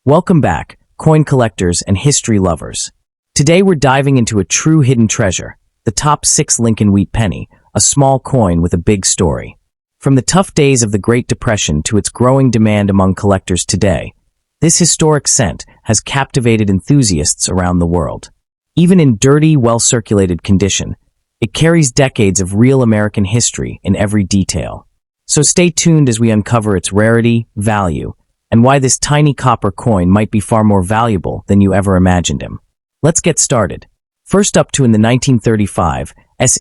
Welcome back, coin collectors and history lovers. Today we're diving into a true hidden treasure, the top 6 Lincoln wheat penny, a small coin with a big story. From the tough days of the Great Depression to its growing demand among collectors today, this historic cent has captivated enthusiasts around the world. Even in dirty, well-circulated condition, it carries decades of real American history in every detail. So stay tuned as we uncover its rarity, value, and why this tiny copper coin might be far more valuable than you ever imagined him. Let's get started. First up in the 1935,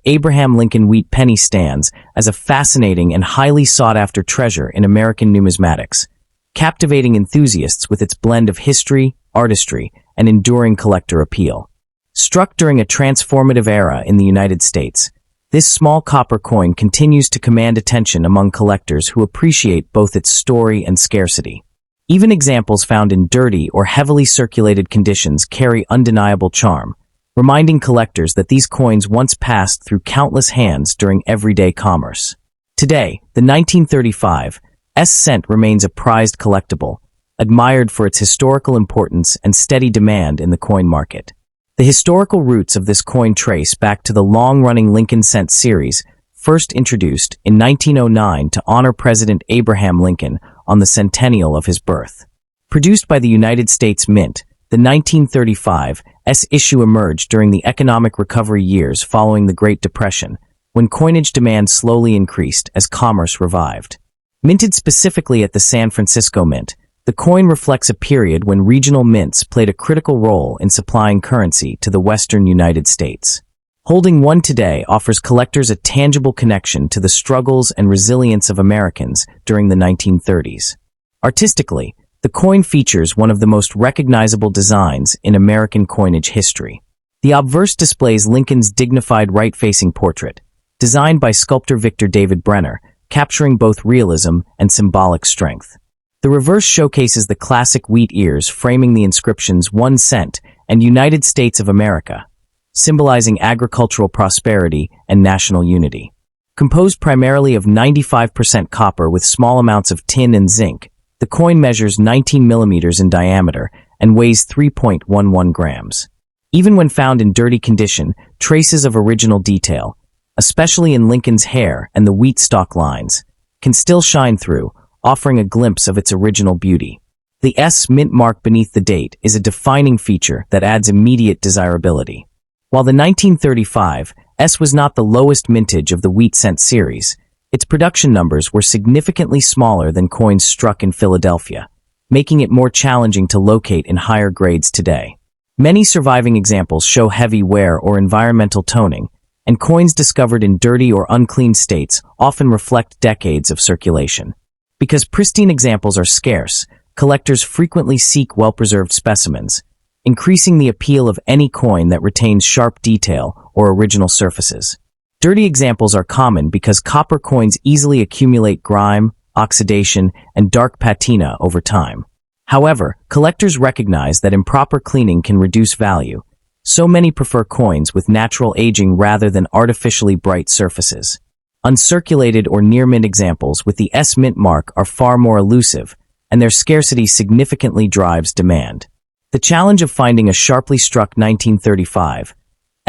Abraham Lincoln wheat penny stands as a fascinating and highly sought-after treasure in American numismatics, captivating enthusiasts with its blend of history, artistry, and enduring collector appeal. Struck during a transformative era in the United States, this small copper coin continues to command attention among collectors who appreciate both its story and scarcity. Even examples found in dirty or heavily circulated conditions carry undeniable charm, reminding collectors that these coins once passed through countless hands during everyday commerce. Today, the 1935 cent remains a prized collectible, admired for its historical importance and steady demand in the coin market. The historical roots of this coin trace back to the long-running Lincoln cent series, first introduced in 1909 to honor President Abraham Lincoln on the centennial of his birth. Produced by the United States Mint, the 1935 issue emerged during the economic recovery years following the Great Depression, when coinage demand slowly increased as commerce revived. Minted specifically at the San Francisco Mint, the coin reflects a period when regional mints played a critical role in supplying currency to the western United States. Holding one today offers collectors a tangible connection to the struggles and resilience of Americans during the 1930s. Artistically, the coin features one of the most recognizable designs in American coinage history. The obverse displays Lincoln's dignified right-facing portrait, designed by sculptor Victor David Brenner, capturing both realism and symbolic strength. The reverse showcases the classic wheat ears framing the inscriptions 1 cent and United States of America, symbolizing agricultural prosperity and national unity. Composed primarily of 95% copper with small amounts of tin and zinc, the coin measures 19 millimeters in diameter and weighs 3.11 grams. Even when found in dirty condition, traces of original detail, especially in Lincoln's hair and the wheat stalk lines, can still shine through, offering a glimpse of its original beauty. The mint mark beneath the date is a defining feature that adds immediate desirability. While the 1935 was not the lowest mintage of the wheat cent series, its production numbers were significantly smaller than coins struck in Philadelphia, making it more challenging to locate in higher grades today. Many surviving examples show heavy wear or environmental toning, and coins discovered in dirty or unclean states often reflect decades of circulation. Because pristine examples are scarce, collectors frequently seek well-preserved specimens, increasing the appeal of any coin that retains sharp detail or original surfaces. Dirty examples are common because copper coins easily accumulate grime, oxidation, and dark patina over time. However, collectors recognize that improper cleaning can reduce value, so many prefer coins with natural aging rather than artificially bright surfaces. Uncirculated or near-mint examples with the mint mark are far more elusive, and their scarcity significantly drives demand. The challenge of finding a sharply struck 1935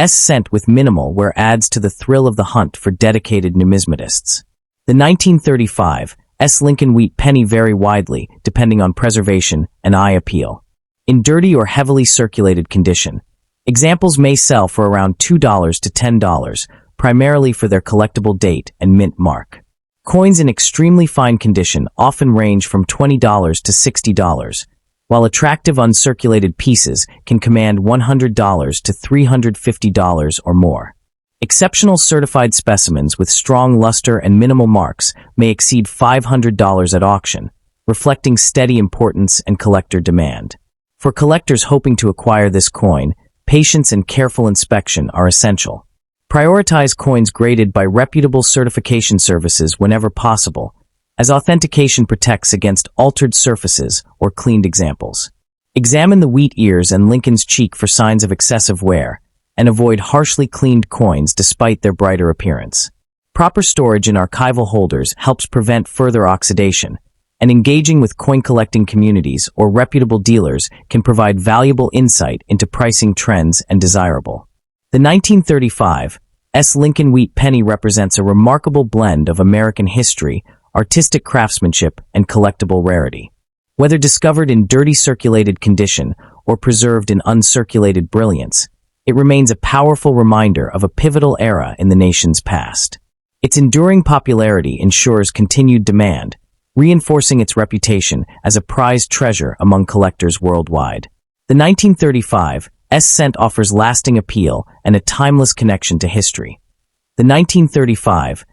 cent with minimal wear adds to the thrill of the hunt for dedicated numismatists. The 1935 Lincoln wheat penny vary widely depending on preservation and eye appeal. In dirty or heavily circulated condition, examples may sell for around $2 to $10, primarily for their collectible date and mint mark. Coins in extremely fine condition often range from $20 to $60, while attractive uncirculated pieces can command $100 to $350 or more. Exceptional certified specimens with strong luster and minimal marks may exceed $500 at auction, reflecting steady importance and collector demand. For collectors hoping to acquire this coin, patience and careful inspection are essential. Prioritize coins graded by reputable certification services whenever possible, as authentication protects against altered surfaces or cleaned examples. Examine the wheat ears and Lincoln's cheek for signs of excessive wear, and avoid harshly cleaned coins despite their brighter appearance. Proper storage in archival holders helps prevent further oxidation, and engaging with coin-collecting communities or reputable dealers can provide valuable insight into pricing trends and desirable. The 1935 Lincoln Wheat penny represents a remarkable blend of American history, artistic craftsmanship, and collectible rarity. Whether discovered in dirty circulated condition or preserved in uncirculated brilliance, it remains a powerful reminder of a pivotal era in the nation's past. Its enduring popularity ensures continued demand, reinforcing its reputation as a prized treasure among collectors worldwide. The 1935 cent offers lasting appeal and a timeless connection to history. The 1935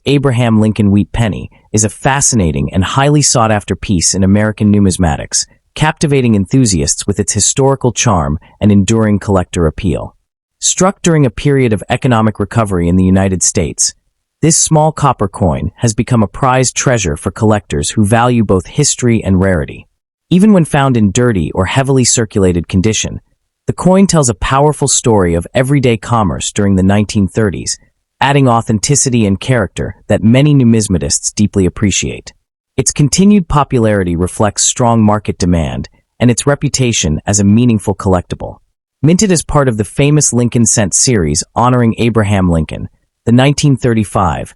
Abraham Lincoln Wheat penny is a fascinating and highly sought-after piece in American numismatics, captivating enthusiasts with its historical charm and enduring collector appeal. Struck during a period of economic recovery in the United States, this small copper coin has become a prized treasure for collectors who value both history and rarity. Even when found in dirty or heavily circulated condition, the coin tells a powerful story of everyday commerce during the 1930s, adding authenticity and character that many numismatists deeply appreciate. Its continued popularity reflects strong market demand and its reputation as a meaningful collectible. Minted as part of the famous Lincoln Cent series honoring Abraham Lincoln, the 1935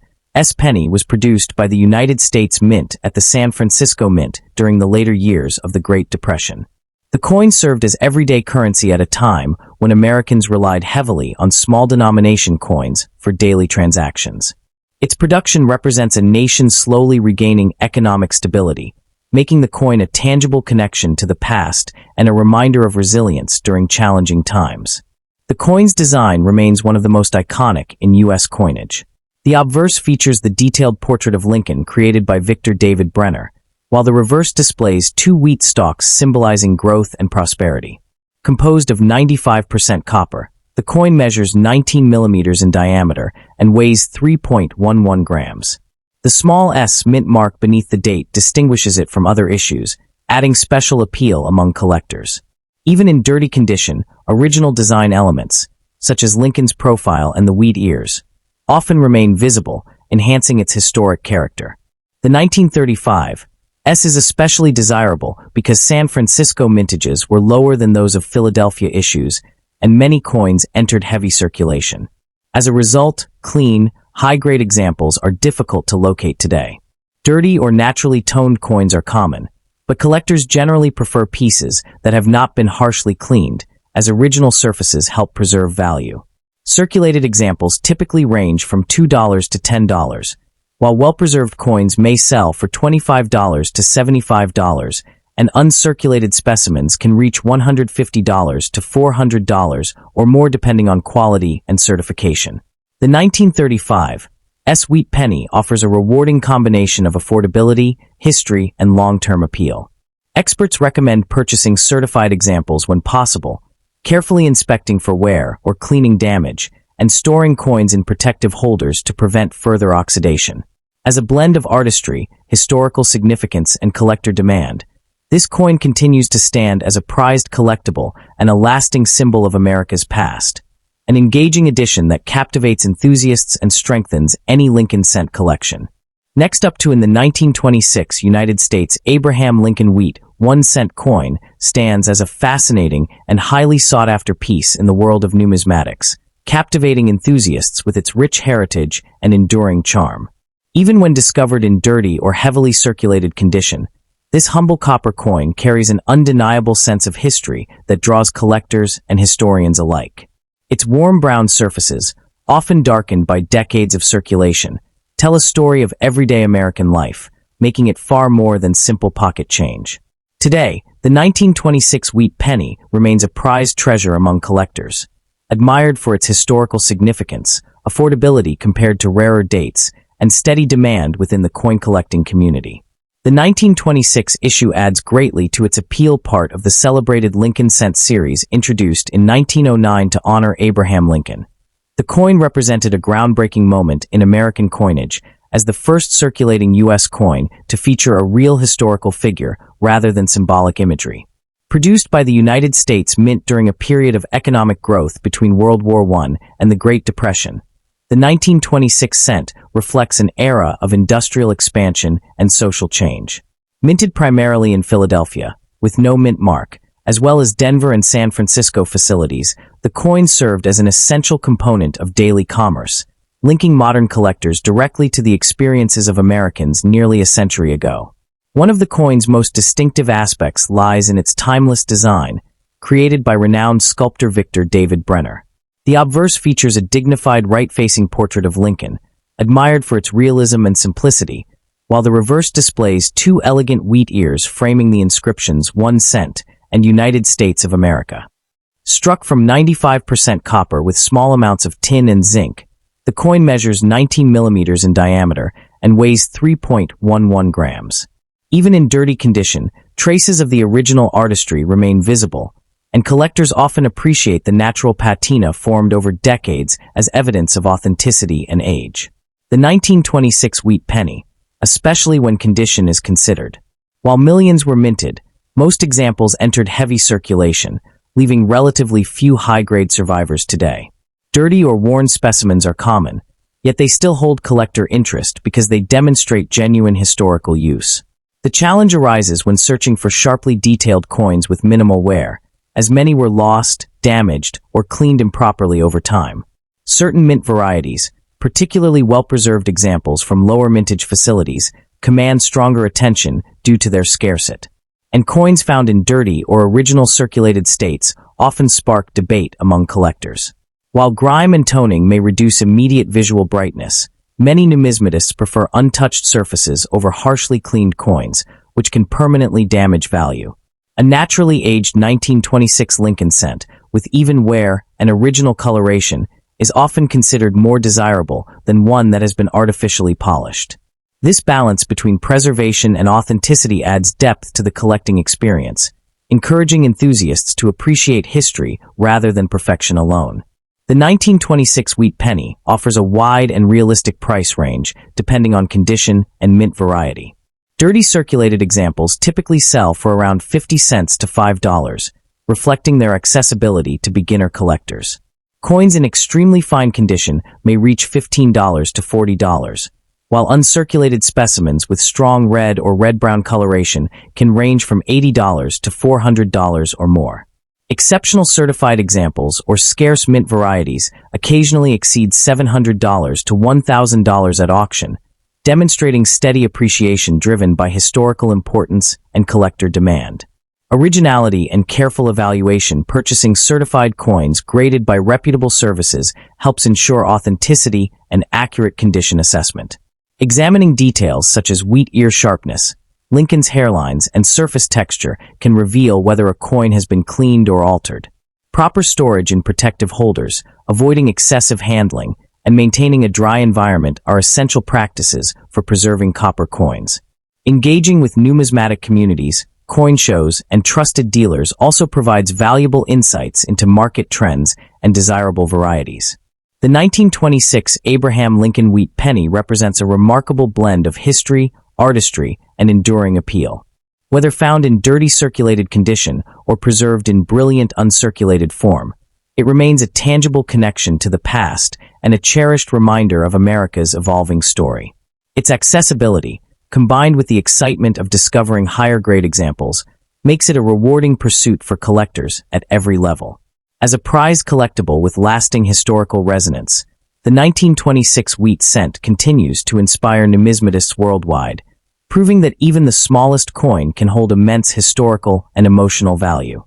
penny was produced by the United States Mint at the San Francisco Mint during the later years of the Great Depression. The coin served as everyday currency at a time when Americans relied heavily on small denomination coins for daily transactions. Its production represents a nation slowly regaining economic stability, making the coin a tangible connection to the past and a reminder of resilience during challenging times. The coin's design remains one of the most iconic in U.S. coinage. The obverse features the detailed portrait of Lincoln created by Victor David Brenner, while the reverse displays two wheat stalks symbolizing growth and prosperity. Composed of 95% copper, the coin measures 19 millimeters in diameter and weighs 3.11 grams. The small S mint mark beneath the date distinguishes it from other issues, adding special appeal among collectors. Even in dirty condition, original design elements, such as Lincoln's profile and the wheat ears, often remain visible, enhancing its historic character. The 1935 is especially desirable because San Francisco mintages were lower than those of Philadelphia issues, and many coins entered heavy circulation. As a result, clean, high-grade examples are difficult to locate today. Dirty or naturally toned coins are common, but collectors generally prefer pieces that have not been harshly cleaned, as original surfaces help preserve value. Circulated examples typically range from $2 to $10, while well-preserved coins may sell for $25 to $75, and uncirculated specimens can reach $150 to $400 or more depending on quality and certification. The 1935 wheat penny offers a rewarding combination of affordability, history, and long-term appeal. Experts recommend purchasing certified examples when possible, carefully inspecting for wear or cleaning damage, and storing coins in protective holders to prevent further oxidation. As a blend of artistry, historical significance, and collector demand, this coin continues to stand as a prized collectible and a lasting symbol of America's past, an engaging addition that captivates enthusiasts and strengthens any Lincoln Cent collection. Next up in the 1926 United States Abraham Lincoln Wheat 1-cent coin stands as a fascinating and highly sought-after piece in the world of numismatics, captivating enthusiasts with its rich heritage and enduring charm. Even when discovered in dirty or heavily circulated condition, this humble copper coin carries an undeniable sense of history that draws collectors and historians alike. Its warm brown surfaces, often darkened by decades of circulation, tell a story of everyday American life, making it far more than simple pocket change. Today, the 1926 wheat penny remains a prized treasure among collectors, admired for its historical significance, affordability compared to rarer dates, and steady demand within the coin-collecting community. The 1926 issue adds greatly to its appeal, part of the celebrated Lincoln Cent series introduced in 1909 to honor Abraham Lincoln. The coin represented a groundbreaking moment in American coinage as the first circulating U.S. coin to feature a real historical figure rather than symbolic imagery. Produced by the United States Mint during a period of economic growth between World War I and the Great Depression, the 1926 cent reflects an era of industrial expansion and social change. Minted primarily in Philadelphia, with no mint mark, as well as Denver and San Francisco facilities, the coin served as an essential component of daily commerce, linking modern collectors directly to the experiences of Americans nearly a century ago. One of the coin's most distinctive aspects lies in its timeless design, created by renowned sculptor Victor David Brenner. The obverse features a dignified right-facing portrait of Lincoln, admired for its realism and simplicity, while the reverse displays two elegant wheat ears framing the inscriptions 1 cent and United States of America. Struck from 95% copper with small amounts of tin and zinc, the coin measures 19 millimeters in diameter and weighs 3.11 grams. Even in dirty condition, traces of the original artistry remain visible, and collectors often appreciate the natural patina formed over decades as evidence of authenticity and age. The 1926 wheat penny, especially when condition is considered. While millions were minted, most examples entered heavy circulation, leaving relatively few high-grade survivors today. Dirty or worn specimens are common, yet they still hold collector interest because they demonstrate genuine historical use. The challenge arises when searching for sharply detailed coins with minimal wear, as many were lost, damaged, or cleaned improperly over time. Certain mint varieties, particularly well-preserved examples from lower mintage facilities, command stronger attention due to their scarcity. And coins found in dirty or original circulated states often spark debate among collectors. While grime and toning may reduce immediate visual brightness, many numismatists prefer untouched surfaces over harshly cleaned coins, which can permanently damage value. A naturally aged 1926 Lincoln cent, with even wear and original coloration, is often considered more desirable than one that has been artificially polished. This balance between preservation and authenticity adds depth to the collecting experience, encouraging enthusiasts to appreciate history rather than perfection alone. The 1926 wheat penny offers a wide and realistic price range depending on condition and mint variety. Dirty circulated examples typically sell for around 50 cents to $5, reflecting their accessibility to beginner collectors. Coins in extremely fine condition may reach $15 to $40, while uncirculated specimens with strong red or red-brown coloration can range from $80 to $400 or more. Exceptional certified examples or scarce mint varieties occasionally exceed $700 to $1,000 at auction, demonstrating steady appreciation driven by historical importance and collector demand. Originality and careful evaluation. Purchasing certified coins graded by reputable services helps ensure authenticity and accurate condition assessment. Examining details such as wheat ear sharpness, Lincoln's hairlines, and surface texture can reveal whether a coin has been cleaned or altered. Proper storage in protective holders, avoiding excessive handling, and maintaining a dry environment are essential practices for preserving copper coins. Engaging with numismatic communities, coin shows, and trusted dealers also provides valuable insights into market trends and desirable varieties. The 1926 Abraham Lincoln wheat penny represents a remarkable blend of history, artistry, and enduring appeal. Whether found in dirty circulated condition or preserved in brilliant uncirculated form, it remains a tangible connection to the past and a cherished reminder of America's evolving story. Its accessibility, combined with the excitement of discovering higher-grade examples, makes it a rewarding pursuit for collectors at every level. As a prized collectible with lasting historical resonance, the 1926 wheat cent continues to inspire numismatists worldwide, proving that even the smallest coin can hold immense historical and emotional value.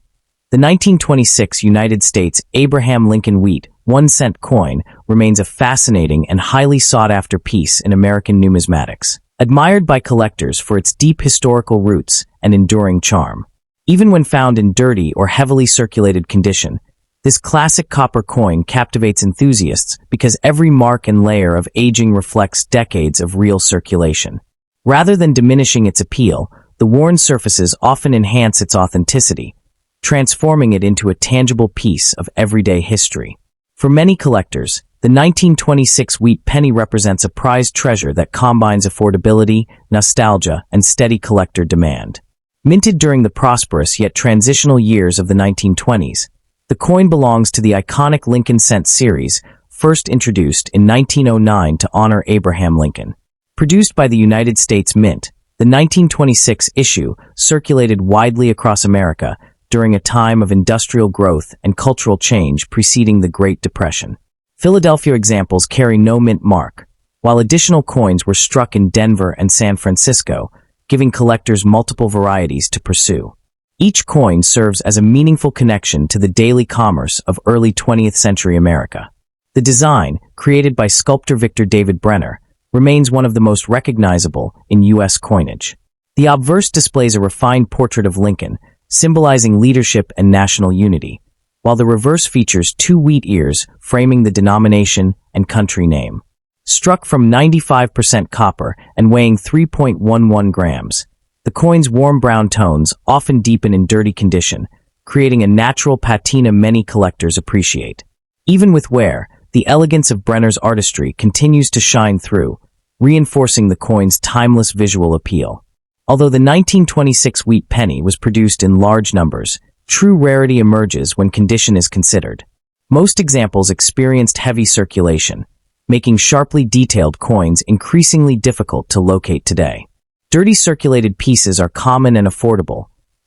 The 1926 United States Abraham Lincoln wheat 1-cent coin remains a fascinating and highly sought-after piece in American numismatics, admired by collectors for its deep historical roots and enduring charm. Even when found in dirty or heavily circulated condition, this classic copper coin captivates enthusiasts because every mark and layer of aging reflects decades of real circulation. Rather than diminishing its appeal, the worn surfaces often enhance its authenticity, transforming it into a tangible piece of everyday history. For many collectors, the 1926 wheat penny represents a prized treasure that combines affordability, nostalgia, and steady collector demand. Minted during the prosperous yet transitional years of the 1920s, the coin belongs to the iconic Lincoln cent series, first introduced in 1909 to honor Abraham Lincoln. Produced by the United States Mint, The 1926 issue circulated widely across America during a time of industrial growth and cultural change preceding the Great Depression. Philadelphia examples carry no mint mark, while additional coins were struck in Denver and San Francisco, giving collectors multiple varieties to pursue. Each coin serves as a meaningful connection to the daily commerce of early 20th century America. The design, created by sculptor Victor David Brenner, remains one of the most recognizable in U.S. coinage. The obverse displays a refined portrait of Lincoln, symbolizing leadership and national unity, while the reverse features two wheat ears framing the denomination and country name. Struck from 95% copper and weighing 3.11 grams, the coin's warm brown tones often deepen in dirty condition, creating a natural patina many collectors appreciate. Even with wear, the elegance of Brenner's artistry continues to shine through, reinforcing the coin's timeless visual appeal. Although the 1926 wheat penny was produced in large numbers, true rarity emerges when condition is considered. Most examples experienced heavy circulation, making sharply detailed coins increasingly difficult to locate today. Dirty circulated pieces are common and affordable,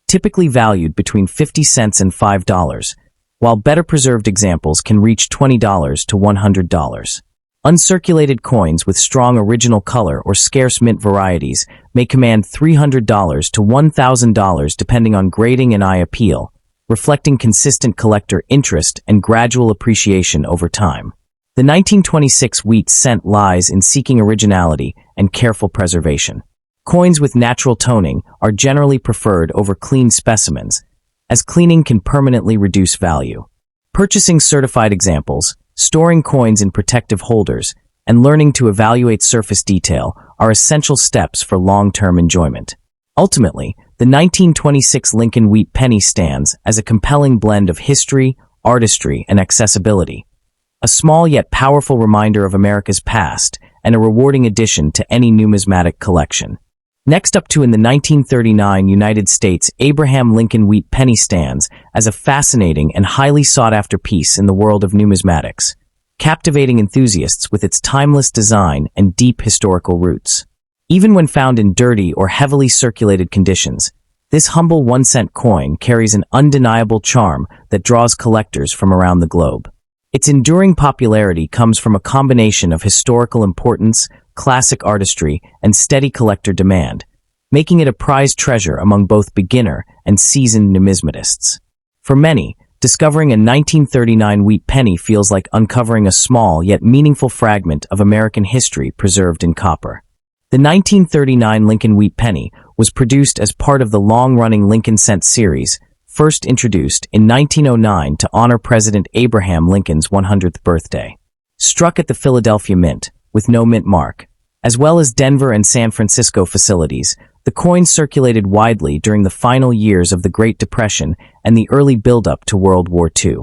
typically valued between 50 cents and $5, while better preserved examples can reach $20 to $100. Uncirculated coins with strong original color or scarce mint varieties may command $300 to $1,000 depending on grading and eye appeal, reflecting consistent collector interest and gradual appreciation over time. The 1926 wheat cent lies in seeking originality and careful preservation. Coins with natural toning are generally preferred over clean specimens, as cleaning can permanently reduce value. Purchasing certified examples, storing coins in protective holders, and learning to evaluate surface detail are essential steps for long-term enjoyment. Ultimately, the 1926 Lincoln wheat penny stands as a compelling blend of history, artistry, and accessibility. A small yet powerful reminder of America's past and a rewarding addition to any numismatic collection. Next up in the 1939 United States, Abraham Lincoln wheat penny stands as a fascinating and highly sought-after piece in the world of numismatics, captivating enthusiasts with its timeless design and deep historical roots. Even when found in dirty or heavily circulated conditions, this humble 1-cent coin carries an undeniable charm that draws collectors from around the globe. Its enduring popularity comes from a combination of historical importance, classic artistry, and steady collector demand, making it a prized treasure among both beginner and seasoned numismatists. For many, discovering a 1939 wheat penny feels like uncovering a small yet meaningful fragment of American history preserved in copper. The 1939 Lincoln wheat penny was produced as part of the long-running Lincoln Cent series, first introduced in 1909 to honor President Abraham Lincoln's 100th birthday. Struck at the Philadelphia Mint, with no mint mark, as well as Denver and San Francisco facilities, the coin circulated widely during the final years of the Great Depression and the early build-up to World War II.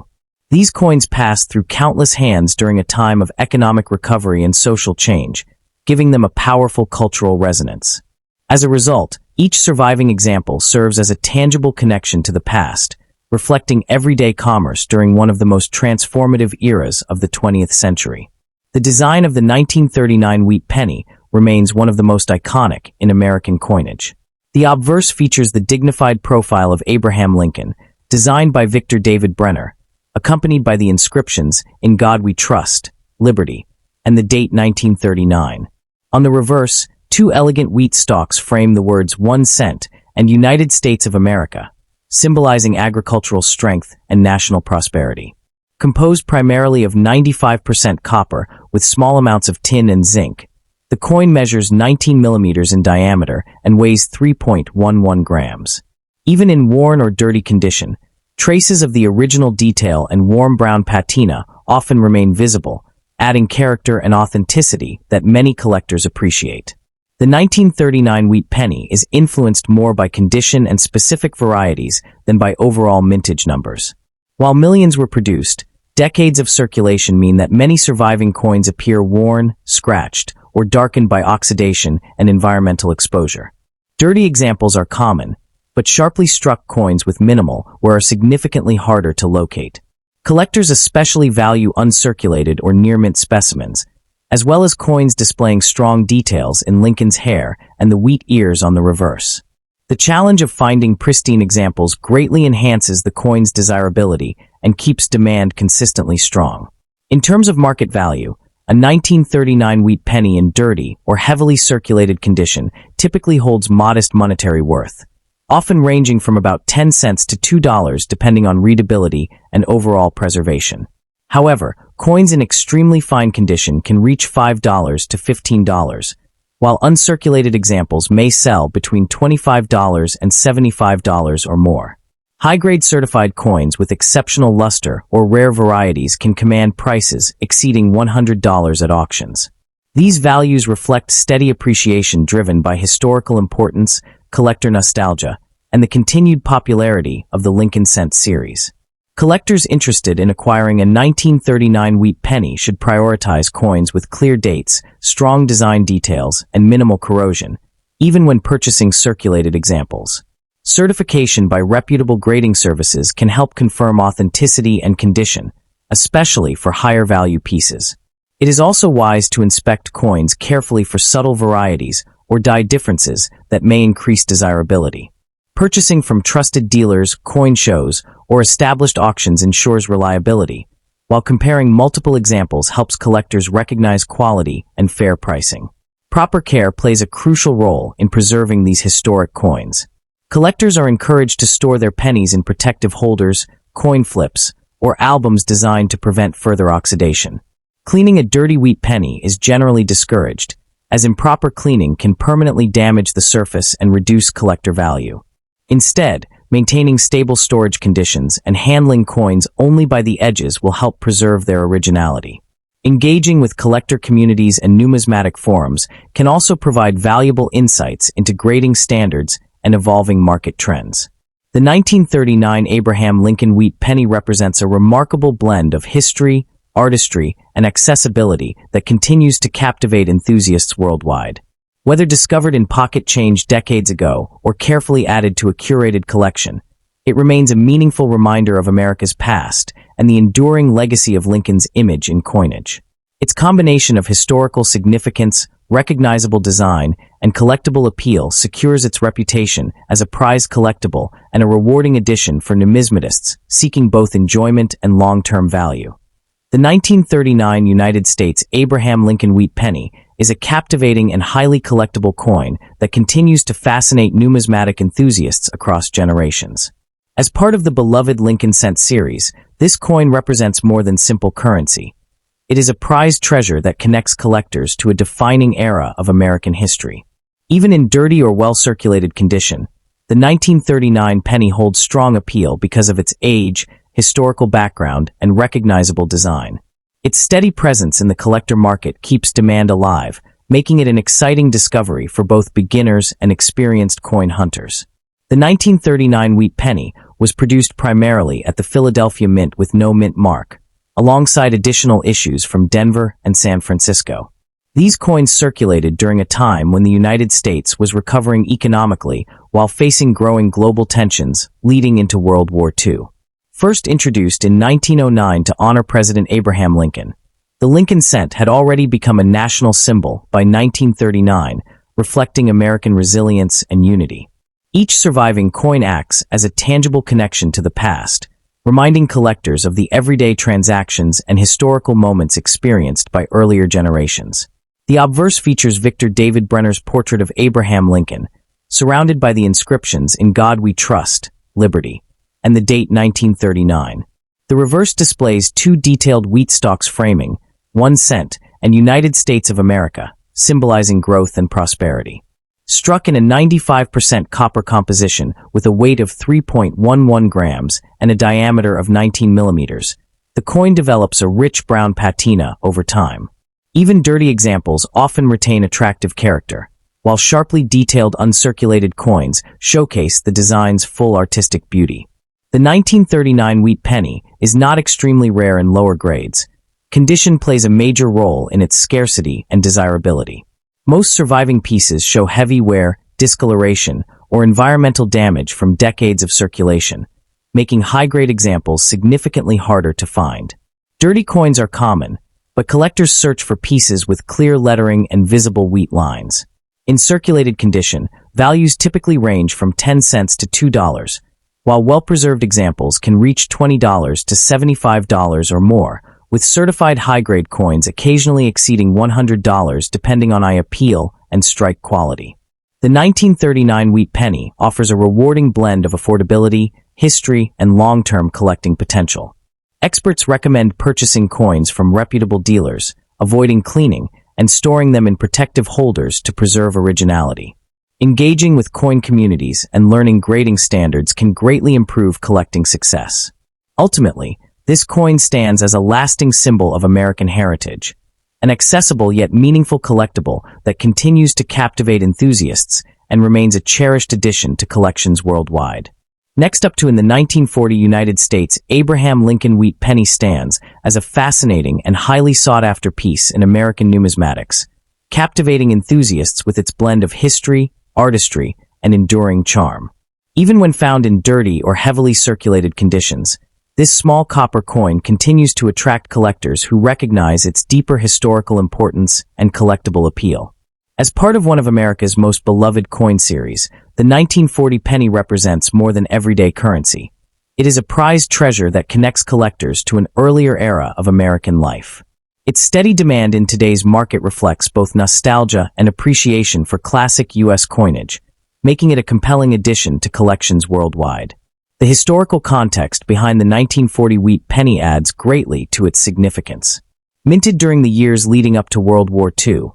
These coins passed through countless hands during a time of economic recovery and social change, giving them a powerful cultural resonance. As a result, each surviving example serves as a tangible connection to the past, reflecting everyday commerce during one of the most transformative eras of the 20th century. The design of the 1939 wheat penny remains one of the most iconic in American coinage. The obverse features the dignified profile of Abraham Lincoln, designed by Victor David Brenner, accompanied by the inscriptions, "In God We Trust, Liberty," and the date 1939. On the reverse, two elegant wheat stalks frame the words 1 cent and United States of America, symbolizing agricultural strength and national prosperity. Composed primarily of 95% copper with small amounts of tin and zinc, the coin measures 19 millimeters in diameter and weighs 3.11 grams. Even in worn or dirty condition, traces of the original detail and warm brown patina often remain visible, adding character and authenticity that many collectors appreciate. The 1939 wheat penny is influenced more by condition and specific varieties than by overall mintage numbers. While millions were produced, decades of circulation mean that many surviving coins appear worn, scratched, or darkened by oxidation and environmental exposure. Dirty examples are common, but sharply struck coins with minimal wear are significantly harder to locate. Collectors especially value uncirculated or near-mint specimens, as well as coins displaying strong details in Lincoln's hair and the wheat ears on the reverse. The challenge of finding pristine examples greatly enhances the coin's desirability and keeps demand consistently strong. In terms of market value, a 1939 wheat penny in dirty or heavily circulated condition typically holds modest monetary worth, often ranging from about 10 cents to $2 depending on readability and overall preservation. However, coins in extremely fine condition can reach $5 to $15, while uncirculated examples may sell between $25 and $75 or more. High-grade certified coins with exceptional luster or rare varieties can command prices exceeding $100 at auctions. These values reflect steady appreciation driven by historical importance, collector nostalgia, and the continued popularity of the Lincoln Cent series. Collectors interested in acquiring a 1939 wheat penny should prioritize coins with clear dates, strong design details, and minimal corrosion, even when purchasing circulated examples. Certification by reputable grading services can help confirm authenticity and condition, especially for higher value pieces. It is also wise to inspect coins carefully for subtle varieties or die differences that may increase desirability. Purchasing from trusted dealers, coin shows, or established auctions ensures reliability, while comparing multiple examples helps collectors recognize quality and fair pricing. Proper care plays a crucial role in preserving these historic coins. Collectors are encouraged to store their pennies in protective holders, coin flips, or albums designed to prevent further oxidation. Cleaning a dirty wheat penny is generally discouraged, as improper cleaning can permanently damage the surface and reduce collector value. Instead, maintaining stable storage conditions and handling coins only by the edges will help preserve their originality. Engaging with collector communities and numismatic forums can also provide valuable insights into grading standards and evolving market trends. The 1939 Abraham Lincoln wheat penny represents a remarkable blend of history, artistry, and accessibility that continues to captivate enthusiasts worldwide. Whether discovered in pocket change decades ago or carefully added to a curated collection, it remains a meaningful reminder of America's past and the enduring legacy of Lincoln's image in coinage. Its combination of historical significance, recognizable design, and collectible appeal secures its reputation as a prized collectible and a rewarding addition for numismatists seeking both enjoyment and long-term value. The 1939 United States Abraham Lincoln wheat penny is a captivating and highly collectible coin that continues to fascinate numismatic enthusiasts across generations. As part of the beloved Lincoln Cent series, this coin represents more than simple currency. It is a prized treasure that connects collectors to a defining era of American history. Even in dirty or well-circulated condition, the 1939 penny holds strong appeal because of its age, historical background, and recognizable design. Its steady presence in the collector market keeps demand alive, making it an exciting discovery for both beginners and experienced coin hunters. The 1939 wheat penny was produced primarily at the Philadelphia Mint with no mint mark, alongside additional issues from Denver and San Francisco. These coins circulated during a time when the United States was recovering economically while facing growing global tensions leading into World War II. First introduced in 1909 to honor President Abraham Lincoln, the Lincoln Cent had already become a national symbol by 1939, reflecting American resilience and unity. Each surviving coin acts as a tangible connection to the past, reminding collectors of the everyday transactions and historical moments experienced by earlier generations. The obverse features Victor David Brenner's portrait of Abraham Lincoln, surrounded by the inscriptions "In God We Trust, Liberty," and the date 1939. The reverse displays two detailed wheat stalks framing, 1 cent, and United States of America, symbolizing growth and prosperity. Struck in a 95% copper composition with a weight of 3.11 grams and a diameter of 19 millimeters, the coin develops a rich brown patina over time. Even dirty examples often retain attractive character, while sharply detailed uncirculated coins showcase the design's full artistic beauty. The 1939 wheat penny is not extremely rare in lower grades. Condition plays a major role in its scarcity and desirability. Most surviving pieces show heavy wear, discoloration, or environmental damage from decades of circulation, making high-grade examples significantly harder to find. Dirty coins are common, but collectors search for pieces with clear lettering and visible wheat lines. In circulated condition, values typically range from 10 cents to $2, while well-preserved examples can reach $20 to $75 or more, with certified high-grade coins occasionally exceeding $100 depending on eye appeal and strike quality. The 1939 wheat penny offers a rewarding blend of affordability, history, and long-term collecting potential. Experts recommend purchasing coins from reputable dealers, avoiding cleaning, and storing them in protective holders to preserve originality. Engaging with coin communities and learning grading standards can greatly improve collecting success. Ultimately, this coin stands as a lasting symbol of American heritage, an accessible yet meaningful collectible that continues to captivate enthusiasts and remains a cherished addition to collections worldwide. Next up, in the 1940 United States, Abraham Lincoln wheat penny stands as a fascinating and highly sought-after piece in American numismatics, captivating enthusiasts with its blend of history, artistry, and enduring charm. Even when found in dirty or heavily circulated conditions, this small copper coin continues to attract collectors who recognize its deeper historical importance and collectible appeal. As part of one of America's most beloved coin series, the 1940 penny represents more than everyday currency. It is a prized treasure that connects collectors to an earlier era of American life. Its steady demand in today's market reflects both nostalgia and appreciation for classic U.S. coinage, making it a compelling addition to collections worldwide. The historical context behind the 1940 wheat penny adds greatly to its significance. Minted during the years leading up to World War II,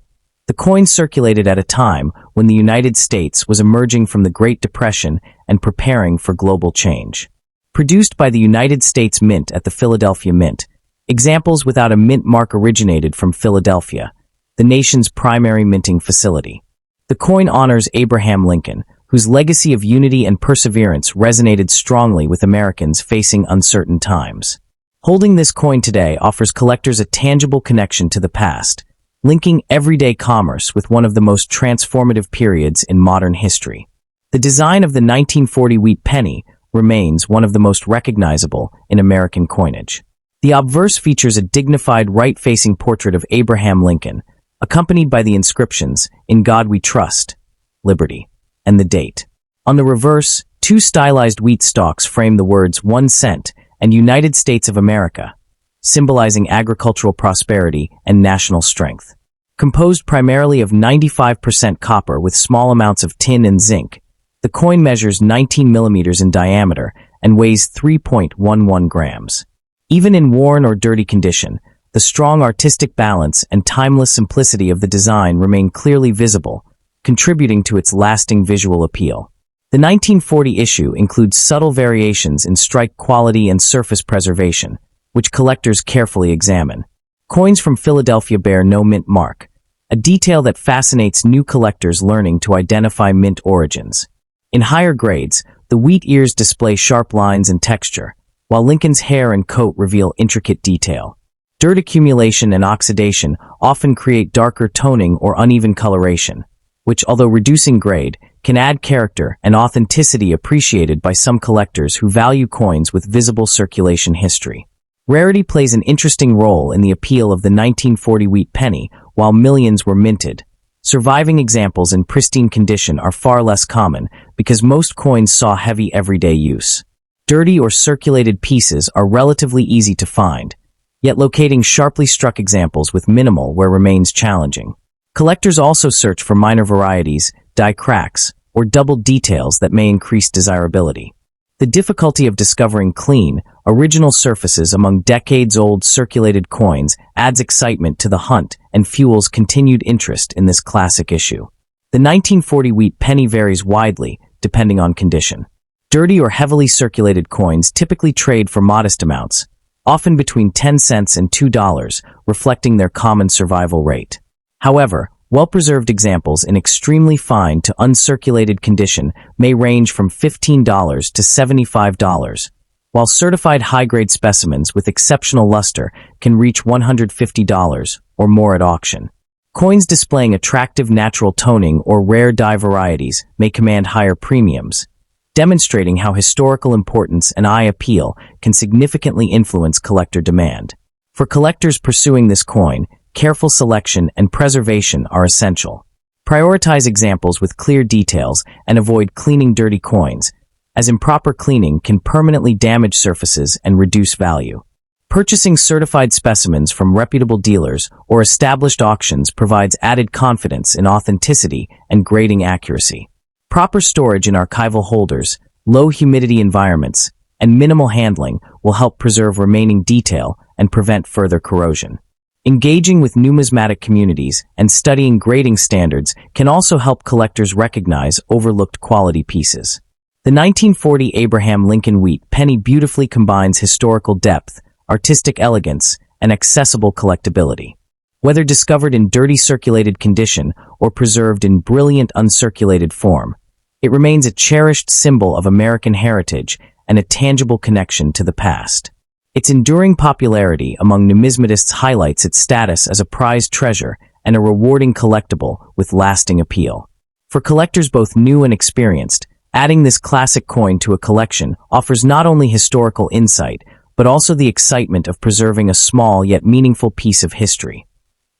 the coin circulated at a time when the United States was emerging from the Great Depression and preparing for global change. Produced by the United States Mint at the Philadelphia Mint, examples without a mint mark originated from Philadelphia, the nation's primary minting facility. The coin honors Abraham Lincoln, whose legacy of unity and perseverance resonated strongly with Americans facing uncertain times. Holding this coin today offers collectors a tangible connection to the past, linking everyday commerce with one of the most transformative periods in modern history. The design of the 1940 wheat penny remains one of the most recognizable in American coinage. The obverse features a dignified right-facing portrait of Abraham Lincoln, accompanied by the inscriptions, "In God We Trust," "Liberty," and the date. On the reverse, two stylized wheat stalks frame the words 1 cent and United States of America, symbolizing agricultural prosperity and national strength. Composed primarily of 95% copper with small amounts of tin and zinc, the coin measures 19 millimeters in diameter and weighs 3.11 grams. Even in worn or dirty condition, the strong artistic balance and timeless simplicity of the design remain clearly visible, contributing to its lasting visual appeal. The 1940 issue includes subtle variations in strike quality and surface preservation, which collectors carefully examine. Coins from Philadelphia bear no mint mark, a detail that fascinates new collectors learning to identify mint origins. In higher grades, the wheat ears display sharp lines and texture, while Lincoln's hair and coat reveal intricate detail. Dirt accumulation and oxidation often create darker toning or uneven coloration, which, although reducing grade, can add character and authenticity appreciated by some collectors who value coins with visible circulation history. Rarity plays an interesting role in the appeal of the 1940 wheat penny. While millions were minted, surviving examples in pristine condition are far less common because most coins saw heavy everyday use. Dirty or circulated pieces are relatively easy to find, yet locating sharply struck examples with minimal wear remains challenging. Collectors also search for minor varieties, die cracks, or double details that may increase desirability. The difficulty of discovering clean, original surfaces among decades-old circulated coins adds excitement to the hunt and fuels continued interest in this classic issue. The 1940 wheat penny varies widely, depending on condition. Dirty or heavily circulated coins typically trade for modest amounts, often between 10 cents and $2, reflecting their common survival rate. However, well-preserved examples in extremely fine to uncirculated condition may range from $15 to $75, while certified high-grade specimens with exceptional luster can reach $150 or more at auction. Coins displaying attractive natural toning or rare dye varieties may command higher premiums, demonstrating how historical importance and eye appeal can significantly influence collector demand. For collectors pursuing this coin, careful selection and preservation are essential. Prioritize examples with clear details and avoid cleaning dirty coins, as improper cleaning can permanently damage surfaces and reduce value. Purchasing certified specimens from reputable dealers or established auctions provides added confidence in authenticity and grading accuracy. Proper storage in archival holders, low humidity environments, and minimal handling will help preserve remaining detail and prevent further corrosion. Engaging with numismatic communities and studying grading standards can also help collectors recognize overlooked quality pieces. The 1940 Abraham Lincoln Wheat penny beautifully combines historical depth, artistic elegance, and accessible collectability. Whether discovered in dirty circulated condition or preserved in brilliant uncirculated form, it remains a cherished symbol of American heritage and a tangible connection to the past. Its enduring popularity among numismatists highlights its status as a prized treasure and a rewarding collectible with lasting appeal. For collectors both new and experienced, adding this classic coin to a collection offers not only historical insight, but also the excitement of preserving a small yet meaningful piece of history.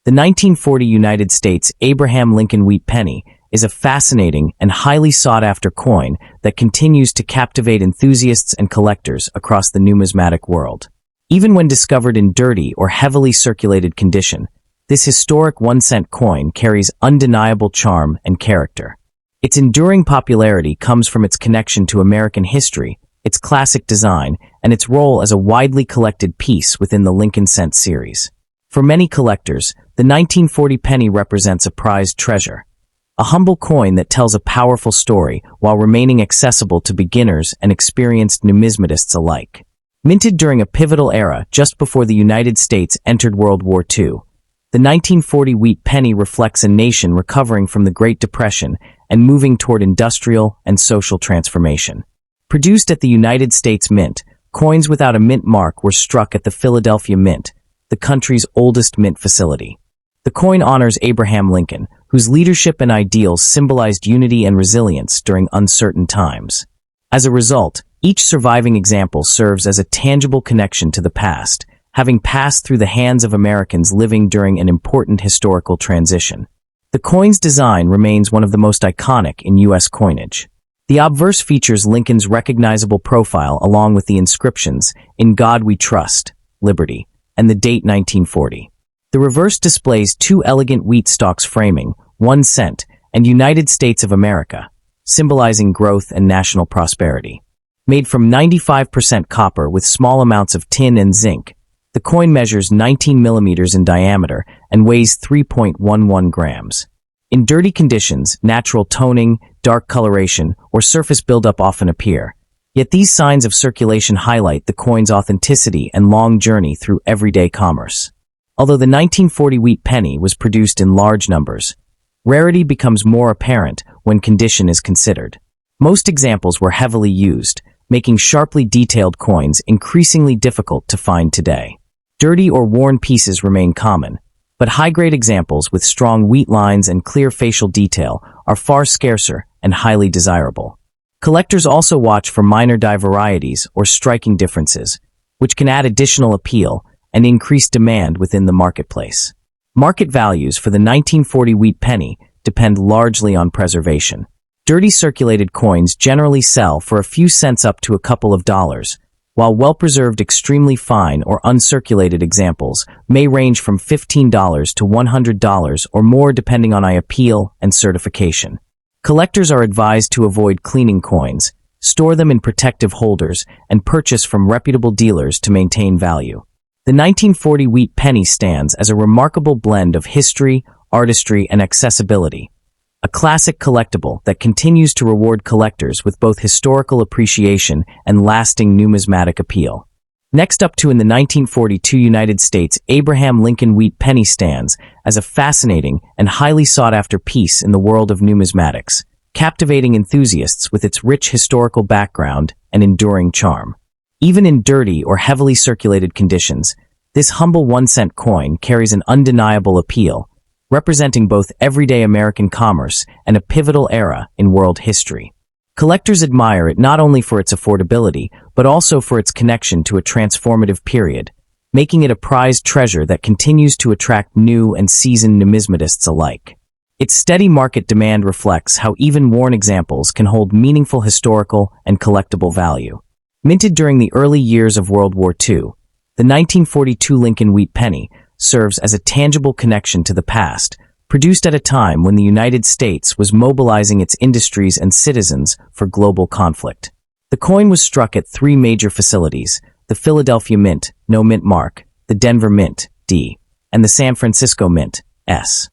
The 1940 United States Abraham Lincoln Wheat penny is a fascinating and highly sought-after coin that continues to captivate enthusiasts and collectors across the numismatic world. Even when discovered in dirty or heavily circulated condition, this historic 1-cent coin carries undeniable charm and character. Its enduring popularity comes from its connection to American history, its classic design, and its role as a widely collected piece within the Lincoln Cent series. For many collectors, the 1940 penny represents a prized treasure, a humble coin that tells a powerful story while remaining accessible to beginners and experienced numismatists alike. Minted during a pivotal era just before the United States entered World War II, the 1940 wheat penny reflects a nation recovering from the Great Depression and moving toward industrial and social transformation. Produced at the United States Mint, coins without a mint mark were struck at the Philadelphia Mint, the country's oldest mint facility. The coin honors Abraham Lincoln, whose leadership and ideals symbolized unity and resilience during uncertain times. As a result, each surviving example serves as a tangible connection to the past, having passed through the hands of Americans living during an important historical transition. The coin's design remains one of the most iconic in U.S. coinage. The obverse features Lincoln's recognizable profile along with the inscriptions, "In God We Trust, Liberty," and the date 1940. The reverse displays two elegant wheat stalks framing, 1 cent, and United States of America, symbolizing growth and national prosperity. Made from 95% copper with small amounts of tin and zinc, the coin measures 19 millimeters in diameter and weighs 3.11 grams. In dirty conditions, natural toning, dark coloration, or surface buildup often appear. Yet these signs of circulation highlight the coin's authenticity and long journey through everyday commerce. Although the 1940 wheat penny was produced in large numbers, rarity becomes more apparent when condition is considered. Most examples were heavily used, making sharply detailed coins increasingly difficult to find today. Dirty or worn pieces remain common, but high-grade examples with strong wheat lines and clear facial detail are far scarcer and highly desirable. Collectors also watch for minor die varieties or striking differences, which can add additional appeal and increase demand within the marketplace. Market values for the 1940 wheat penny depend largely on preservation. Dirty circulated coins generally sell for a few cents up to a couple of dollars, while well-preserved extremely fine or uncirculated examples may range from $15 to $100 or more depending on eye appeal and certification. Collectors are advised to avoid cleaning coins, store them in protective holders, and purchase from reputable dealers to maintain value. The 1940 wheat penny stands as a remarkable blend of history, artistry, and accessibility, a classic collectible that continues to reward collectors with both historical appreciation and lasting numismatic appeal. Next up in the 1942 United States, Abraham Lincoln wheat penny stands as a fascinating and highly sought-after piece in the world of numismatics, captivating enthusiasts with its rich historical background and enduring charm. Even in dirty or heavily circulated conditions, this humble 1-cent coin carries an undeniable appeal, representing both everyday American commerce and a pivotal era in world history. Collectors admire it not only for its affordability, but also for its connection to a transformative period, making it a prized treasure that continues to attract new and seasoned numismatists alike. Its steady market demand reflects how even worn examples can hold meaningful historical and collectible value. Minted during the early years of World War II, the 1942 Lincoln Wheat Penny serves as a tangible connection to the past, produced at a time when the United States was mobilizing its industries and citizens for global conflict. The coin was struck at three major facilities: the Philadelphia Mint, no mint mark, the Denver Mint, D, and the San Francisco Mint, S.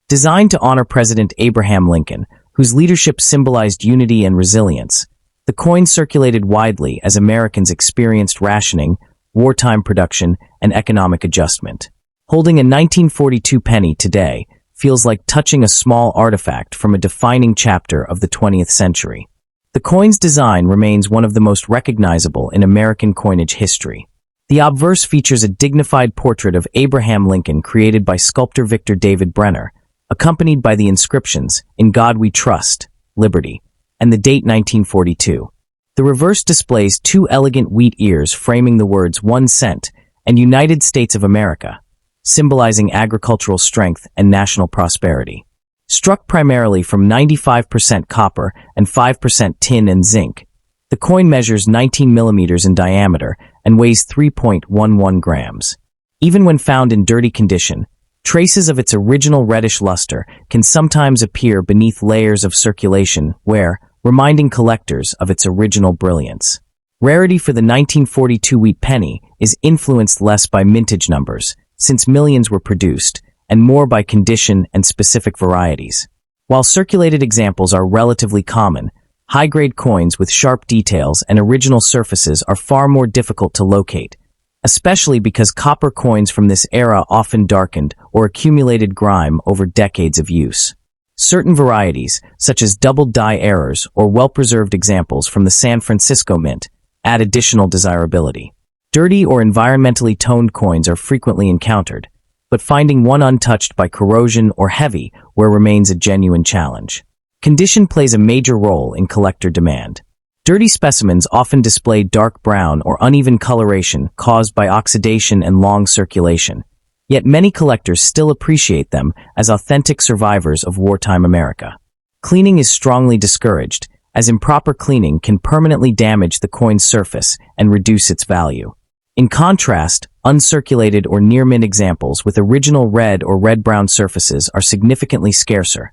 Designed to honor President Abraham Lincoln, whose leadership symbolized unity and resilience, the coin circulated widely as Americans experienced rationing, wartime production, and economic adjustment. Holding a 1942 penny today feels like touching a small artifact from a defining chapter of the 20th century. The coin's design remains one of the most recognizable in American coinage history. The obverse features a dignified portrait of Abraham Lincoln created by sculptor Victor David Brenner, accompanied by the inscriptions, "In God We Trust, Liberty," and the date 1942. The reverse displays two elegant wheat ears framing the words 1 cent and United States of America, symbolizing agricultural strength and national prosperity. Struck primarily from 95% copper and 5% tin and zinc, the coin measures 19 millimeters in diameter and weighs 3.11 grams. Even when found in dirty condition, traces of its original reddish luster can sometimes appear beneath layers of circulation where, reminding collectors of its original brilliance. Rarity for the 1942 wheat penny is influenced less by mintage numbers, since millions were produced, and more by condition and specific varieties. While circulated examples are relatively common, high-grade coins with sharp details and original surfaces are far more difficult to locate, especially because copper coins from this era often darkened or accumulated grime over decades of use. Certain varieties, such as doubled die errors or well-preserved examples from the San Francisco Mint, add additional desirability. Dirty or environmentally toned coins are frequently encountered, but finding one untouched by corrosion or heavy wear remains a genuine challenge. Condition plays a major role in collector demand. Dirty specimens often display dark brown or uneven coloration caused by oxidation and long circulation, yet many collectors still appreciate them as authentic survivors of wartime America. Cleaning is strongly discouraged, as improper cleaning can permanently damage the coin's surface and reduce its value. In contrast, uncirculated or near-mint examples with original red or red-brown surfaces are significantly scarcer,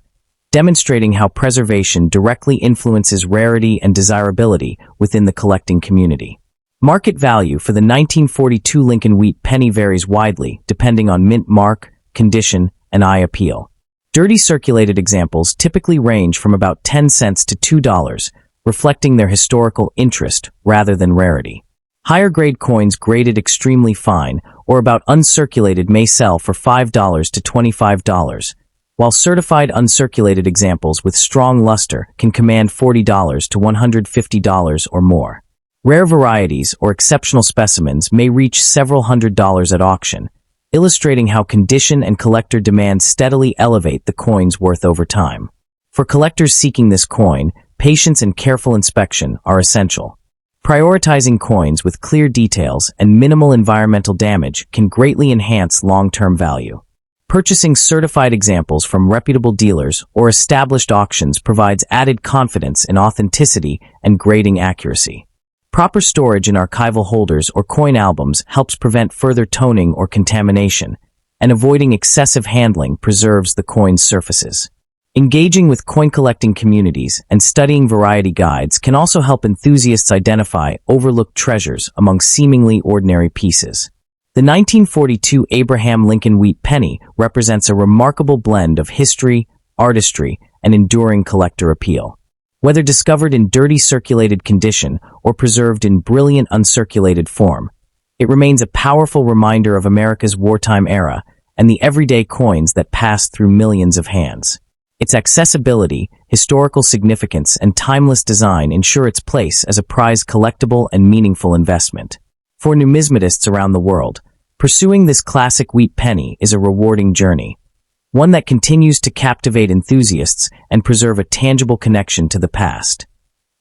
demonstrating how preservation directly influences rarity and desirability within the collecting community. Market value for the 1942 Lincoln Wheat Penny varies widely depending on mint mark, condition, and eye appeal. Dirty circulated examples typically range from about 10 cents to $2, reflecting their historical interest rather than rarity. Higher-grade coins graded extremely fine or about uncirculated may sell for $5 to $25, while certified uncirculated examples with strong luster can command $40 to $150 or more. Rare varieties or exceptional specimens may reach several $100s at auction, illustrating how condition and collector demand steadily elevate the coin's worth over time. For collectors seeking this coin, patience and careful inspection are essential. Prioritizing coins with clear details and minimal environmental damage can greatly enhance long-term value. Purchasing certified examples from reputable dealers or established auctions provides added confidence in authenticity and grading accuracy. Proper storage in archival holders or coin albums helps prevent further toning or contamination, and avoiding excessive handling preserves the coin's surfaces. Engaging with coin collecting communities and studying variety guides can also help enthusiasts identify overlooked treasures among seemingly ordinary pieces. The 1942 Abraham Lincoln Wheat Penny represents a remarkable blend of history, artistry, and enduring collector appeal. Whether discovered in dirty circulated condition or preserved in brilliant uncirculated form, it remains a powerful reminder of America's wartime era and the everyday coins that passed through millions of hands. Its accessibility, historical significance, and timeless design ensure its place as a prized collectible and meaningful investment. For numismatists around the world, pursuing this classic wheat penny is a rewarding journey, one that continues to captivate enthusiasts and preserve a tangible connection to the past.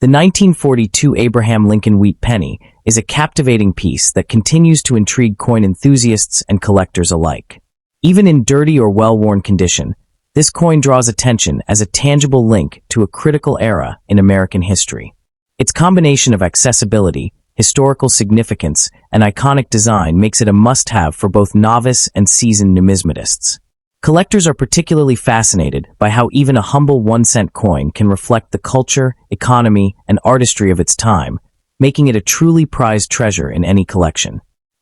The 1942 Abraham Lincoln Wheat Penny is a captivating piece that continues to intrigue coin enthusiasts and collectors alike. Even in dirty or well-worn condition, this coin draws attention as a tangible link to a critical era in American history. Its combination of accessibility, historical significance, and iconic design makes it a must-have for both novice and seasoned numismatists. Collectors are particularly fascinated by how even a humble 1-cent coin can reflect the culture, economy, and artistry of its time, making it a truly prized treasure in any collection.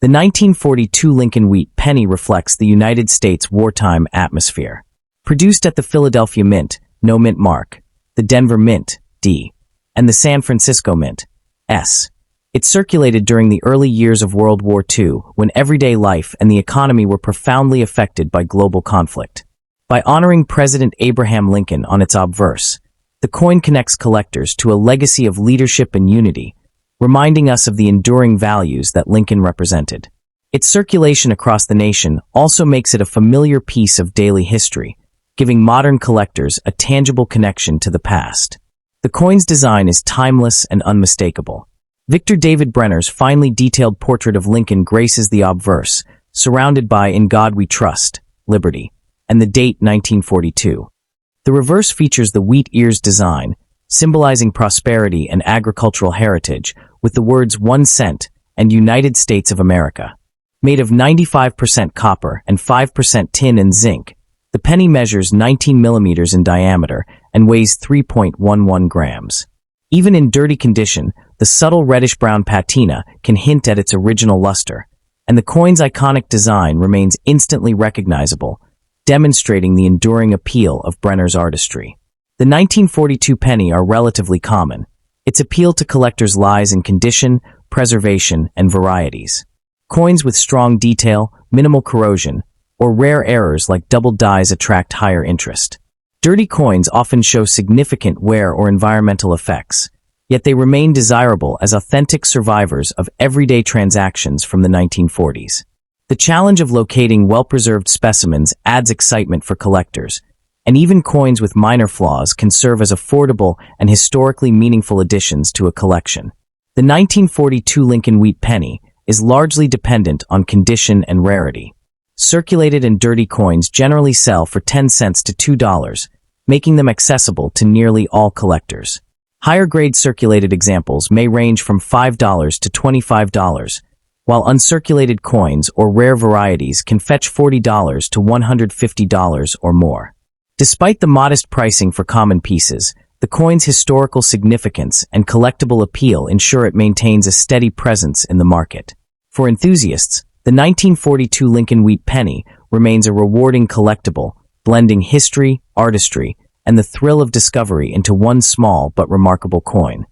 The 1942 Lincoln Wheat Penny reflects the United States' wartime atmosphere. Produced at the Philadelphia Mint, no mint mark, the Denver Mint, D, and the San Francisco Mint, S. It circulated during the early years of World War II, when everyday life and the economy were profoundly affected by global conflict. By honoring President Abraham Lincoln on its obverse, the coin connects collectors to a legacy of leadership and unity, reminding us of the enduring values that Lincoln represented. Its circulation across the nation also makes it a familiar piece of daily history, giving modern collectors a tangible connection to the past. The coin's design is timeless and unmistakable. Victor David Brenner's finely detailed portrait of Lincoln graces the obverse, surrounded by "In God We Trust," Liberty, and the date 1942. The reverse features the wheat ears design, symbolizing prosperity and agricultural heritage, with the words 1 cent and United States of America. Made of 95% copper and 5% tin and zinc, the penny measures 19 millimeters in diameter and weighs 3.11 grams. Even in dirty condition, the subtle reddish-brown patina can hint at its original luster, and the coin's iconic design remains instantly recognizable, demonstrating the enduring appeal of Brenner's artistry. The 1942 penny are relatively common. Its appeal to collectors lies in condition, preservation, and varieties. Coins with strong detail, minimal corrosion, or rare errors like double dies attract higher interest. Dirty coins often show significant wear or environmental effects, yet they remain desirable as authentic survivors of everyday transactions from the 1940s. The challenge of locating well-preserved specimens adds excitement for collectors, and even coins with minor flaws can serve as affordable and historically meaningful additions to a collection. The 1942 Lincoln Wheat Penny is largely dependent on condition and rarity. Circulated and dirty coins generally sell for 10 cents to $2, making them accessible to nearly all collectors. Higher-grade circulated examples may range from $5 to $25, while uncirculated coins or rare varieties can fetch $40 to $150 or more. Despite the modest pricing for common pieces, the coin's historical significance and collectible appeal ensure it maintains a steady presence in the market. For enthusiasts, the 1942 Lincoln Wheat Penny remains a rewarding collectible, blending history, artistry, and the thrill of discovery into one small but remarkable coin.